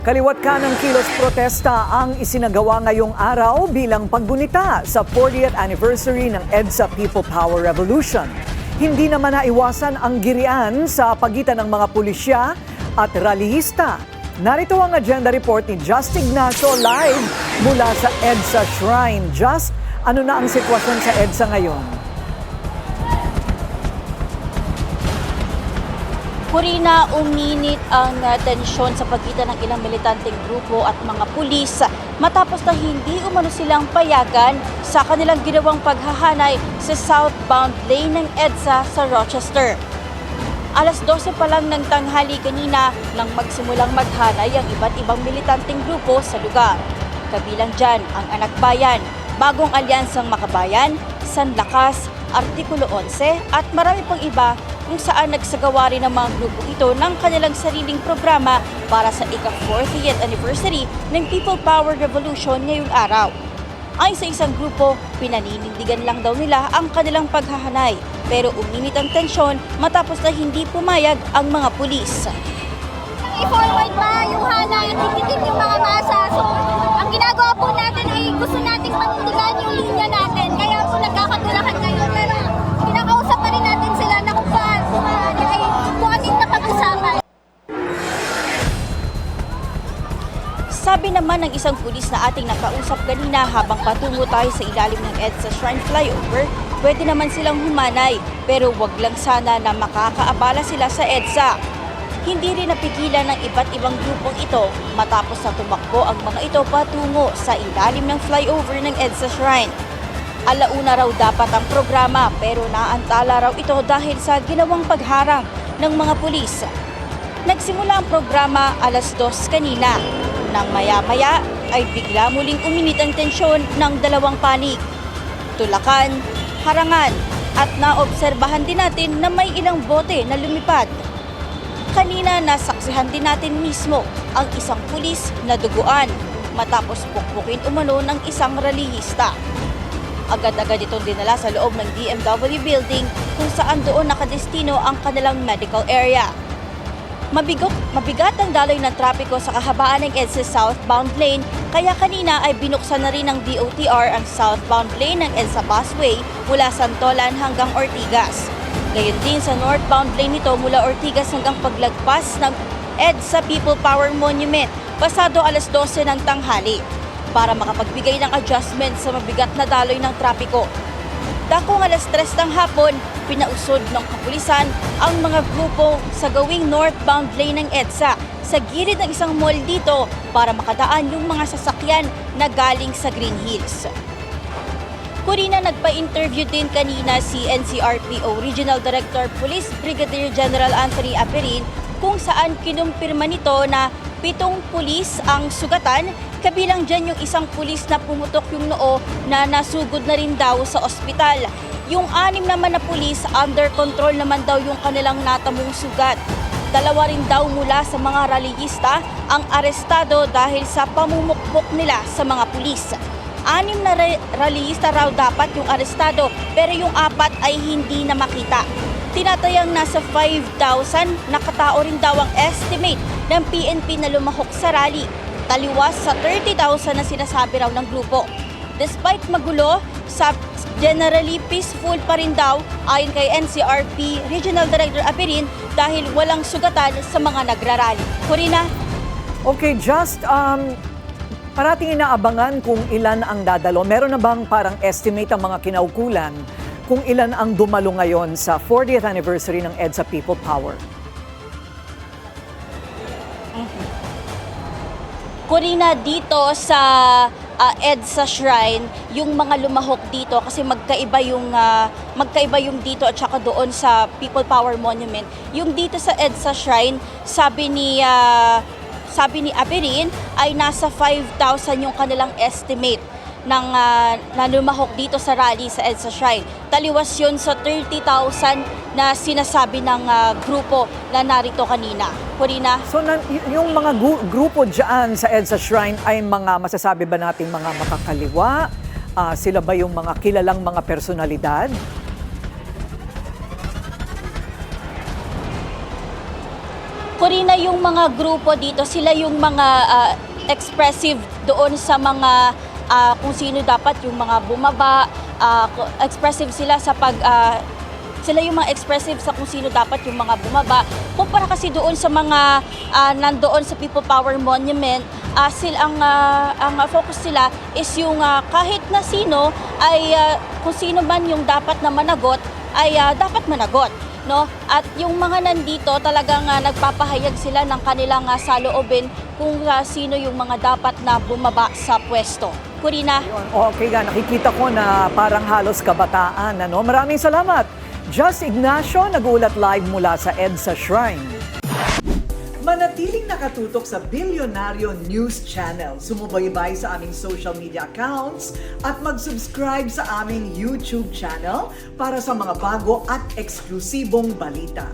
Kaliwat kanang kilos protesta ang isinagawa ngayong araw bilang paggunita sa 40th anniversary ng EDSA People Power Revolution. Hindi naman naiwasan ang girian sa pagitan ng mga pulisya at rallyista. Narito ang agenda report ni Just Ignacio live mula sa EDSA Shrine. Just, ano na ang sitwasyon sa EDSA ngayon? Corina, uminit ang tensyon sa pagitan ng ilang militanteng grupo at mga pulis matapos na hindi umano silang payagan sa kanilang ginawang paghahanay sa southbound lane ng EDSA sa Rochester. Alas 12 pa lang ng tanghali kanina nang magsimulang maghanay ang iba't ibang militanteng grupo sa lugar. Kabilang dyan ang Anak Bayan, Bagong Alyansang Makabayan, Sanlakas, Artikulo 11 at marami pang iba kung saan nagsagawa rin ang mga grupo ito ng kanilang sariling programa para sa ika-40th anniversary ng People Power Revolution ngayong araw. Ayon sa isang grupo, pinaninindigan lang daw nila ang kanilang paghahanay pero uminit ang tensyon matapos na hindi pumayag ang mga pulis. I-forward pa yung hanay at tikitin yung mga masa. So, ang ginagawa po natin ay gusto nating panindigan yung linya natin. Kaya po nagkakatulakan ngayon. Pero kinakausap pa rin natin sila na kung anong napag-usapan. Sabi naman ng isang pulis na ating nakausap kanina habang patungo tayo sa ilalim ng EDSA Shrine Flyover, pwede naman silang humanay pero wag lang sana na makakaabala sila sa EDSA. Hindi rin napigilan ng iba't ibang grupong ito matapos na tumakbo ang mga ito patungo sa ilalim ng flyover ng EDSA Shrine. Alauna raw dapat ang programa pero naantala raw ito dahil sa ginawang pagharang ng mga pulis. Nagsimula ang programa alas 2 kanina. Nang maya-maya ay bigla muling uminit ang tensyon ng dalawang panig. Tulakan, harangan at naobserbahan din natin na may ilang bote na lumipad. Kanina nasaksihan din natin mismo ang isang pulis na duguan matapos pukpukin umano ng isang rallyista. Agad-agad itong dinala sa loob ng DMW building kung saan doon nakadestino ang kanilang medical area. Mabigat ang daloy ng trapiko sa kahabaan ng EDSA southbound lane kaya kanina ay binuksan na rin ng DOTR ang southbound lane ng EDSA busway mula Santolan hanggang Ortigas. Gayon din sa northbound lane nito mula Ortigas hanggang paglagpas ng EDSA People Power Monument pasado alas 12 ng tanghali para makapagbigay ng adjustment sa mabigat na daloy ng trapiko. Dakong alas 3 ng hapon, pinausod ng kapulisan ang mga grupo sa gawing northbound lane ng EDSA sa gilid ng isang mall dito para makadaan yung mga sasakyan na galing sa Green Hills. Corina, nagpa-interview din kanina si NCRPO Regional Director Police Brigadier General Anthony Aperin kung saan kinumpirma nito na 7 pulis ang sugatan, kabilang dyan yung isang pulis na pumutok yung noo na nasugod na rin daw sa ospital. Yung 6 naman na pulis, under control naman daw yung kanilang natamong sugat. 2 rin daw mula sa mga rallyista ang arestado dahil sa pamumukpok nila sa mga pulis. 6 na rallyista raw dapat yung arestado pero yung 4 ay hindi na makita. Tinatayang nasa 5,000 na katao rin daw ang estimate ng PNP na lumahok sa rally, taliwas sa 30,000 na sinasabi raw ng grupo. Despite magulo, generally peaceful pa rin daw ayon kay NCRP Regional Director Aperin dahil walang sugatan sa mga nagrarally. Corina? Okay, Just, parating inaabangan kung ilan ang dadalo. Meron na bang parang estimate ang mga kinaukulan kung ilan ang dumalo ngayon sa 40th anniversary ng EDSA People Power? Corina, dito sa EDSA Shrine, yung mga lumahok dito kasi magkaiba yung dito at saka doon sa People Power Monument. Yung dito sa EDSA Shrine, sabi ni Aperin ay nasa 5,000 yung kanilang estimate ng na lumahok dito sa rally sa EDSA Shrine. Taliwas yun sa 30,000 na sinasabi ng grupo na narito kanina. Corina? So yung mga grupo dyan sa EDSA Shrine ay mga masasabi ba nating mga makakaliwa? Sila ba yung mga kilalang mga personalidad? Corina, yung mga grupo dito, sila yung mga expressive doon sa mga kung sino dapat yung mga bumaba, expressive sila sa sila yung mga expressive sa kung sino dapat yung mga bumaba. Kumpara kasi doon sa mga nandoon sa People Power Monument, ang focus sila is yung kahit na sino ay kung sino man yung dapat na managot ay dapat managot. No? At yung mga nandito talagang nagpapahayag sila ng kanilang saloobin kung sino yung mga dapat na bumaba sa pwesto. Corina. Okay nga, nakikita ko na parang halos kabataan. Ano? Maraming salamat. Just Ignacio, nag-uulat live mula sa EDSA Shrine. Manatiling nakatutok sa Bilyonaryo News Channel. Sumubaybay sa aming social media accounts at mag-subscribe sa aming YouTube channel para sa mga bago at eksklusibong balita.